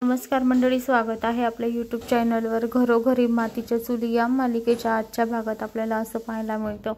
नमस्कार मंडळी, स्वागत आहे आपल्या यूट्यूब चॅनलवर. घरोघरी मातीच्या चुली या मालिकेच्या आजच्या भागात आपल्याला असं पाहायला मिळतं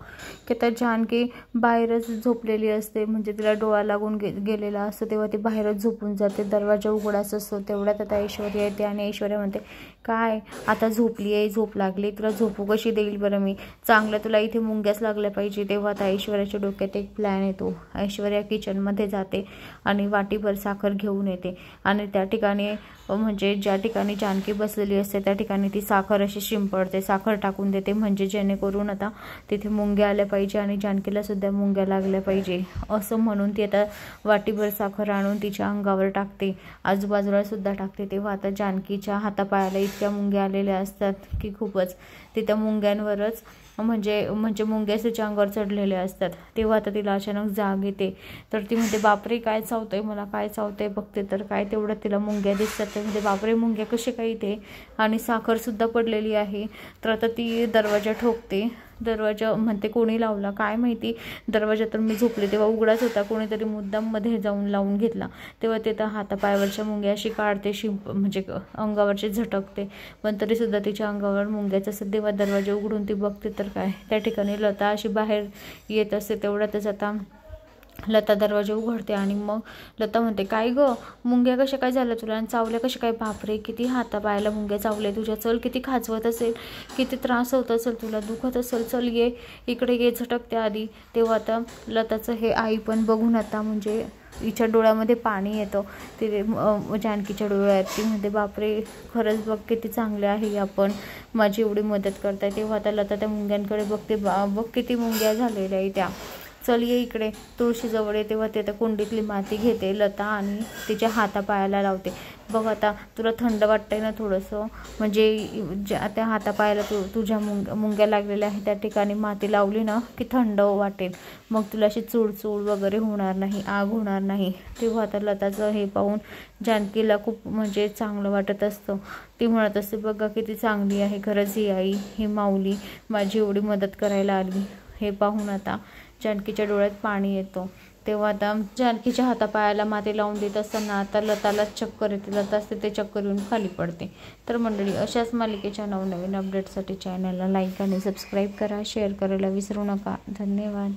की आता जानकी बाहेरच झोपलेली असते. म्हणजे तिला डोळा लागून गेलेला असतो तेव्हा ती बाहेरच झोपून जाते. दरवाजा उघडाच असतो. तेवढ्यात आता ऐश्वर्या येते आणि ऐश्वर्या म्हणते, काय आता झोपली आहे, झोप लागली, तुला झोपू कशी देईल बरं मी, चांगलं तुला इथे मुंग्याच लागल्या पाहिजे. तेव्हा आता ऐश्वर्याच्या डोक्यात एक प्लॅन येतो. ऐश्वर्या किचनमध्ये जाते आणि वाटीभर साखर घेऊन येते आणि त्या ठिकाणी म्हणजे ज्या ठिकाणी जानकी बसलेली असते त्या ठिकाणी ती साखर अशी शिंपडते, साखर टाकून देते, म्हणजे जेणेकरून आता तिथे मुंग्या आल्या पाहिजे आणि जानकीला सुद्धा मुंग्या लागल्या पाहिजे असं म्हणून ती आता वाटीभर साखर आणून तिच्या अंगावर टाकते, आजूबाजूला सुद्धा टाकते. तेव्हा आता जानकीच्या हातापायाला इतक्या मुंग्या आलेल्या असतात की खूपच, तिथं मुंग्यांवरच म्हणजे मुंग्या तिच्या अंगावर चढलेले असतात. तेव्हा आता तिला अचानक जाग येते. तर ती म्हणते, बापरे काय चावतंय मला, काय चावतंय, बघते तर काय तेवढ्यात तिला मुंग्या दिसतात. म्हणजे बापरे मुंग्या कसे काय इथे, आणि साखर सुद्धा पडलेली आहे. तर आता ती दरवाजा ठोकते. दरवाजा म्हणते, कोणी लावला काय माहिती, दरवाजा तर मी झोपले तेव्हा उघडाच होता, कोणीतरी मुद्दाम मध्ये जाऊन लावून घेतला. तेव्हा ते तर हातापायावरच्या मुंग्या अशी काढते, म्हणजे अंगावरचे झटकते, पण तरी सुद्धा तिच्या अंगावर मुंग्याच असतात. तेव्हा दरवाजा उघडून ती बघते तर काय, त्या ठिकाणी लता अशी बाहेर येत असते. तेवढ्यातच आता लता दरवाजा उघडते आणि मग लता म्हणते, काय ग, मुंग्या कशा काय झाल्या तुला आणि चावल्या कशा काय, बापरे किती हातापायाला मुंग्या चावले तुझ्या, चल किती खाजवत असेल, किती त्रास होत असेल तुला, दुखत असेल, चल ये इकडे ये, झटकते आधी. तेव्हा आता लताचं हे आई पण बघून आता म्हणजे हिच्या डोळ्यामध्ये पाणी येतं. ते जानकीच्या डोळ्यात. ती म्हणते, बापरे खरंच बघ किती चांगले आहे आपण, माझी एवढी मदत करताय. तेव्हा आता लता त्या मुंग्यांकडे बघते, बघ किती मुंग्या झालेल्या आहे त्या, चल ये इकडे तुळशीजवळ ये. तेव्हा ते कुंडीतली माती घेते लता आणि तिच्या हातापायाला लावते. बघ आता तुला थंड वाटतंय ना थोडंसं, म्हणजे त्या हातापायाला तुझ्या मुंग्या लागलेल्या आहे त्या ठिकाणी माती लावली ना की थंड वाटेल, मग तुला अशी चूळचूळ वगैरे होणार नाही, आग होणार नाही. तेव्हा आता लताचं हे पाहून जानकीला खूप म्हणजे चांगलं वाटत असतं. ती म्हणत असते, बघा किती चांगली आहे खरंच ही आई, ही माऊली माझी एवढी मदत करायला आली. हे पाहून आता जानकीच्या डोळ्यात पाणी येतं. तेव्हा आता जानकीच्या हातापायाला माती लावून देत असताना आता लताला चक्कर येते. लता असते ते चक्कर येऊन खाली पडते. तर मंडळी, अशाच मालिकेच्या नवनवीन अपडेटसाठी चॅनलला लाईक आणि सबस्क्राईब करा, शेअर करायला विसरू नका. धन्यवाद.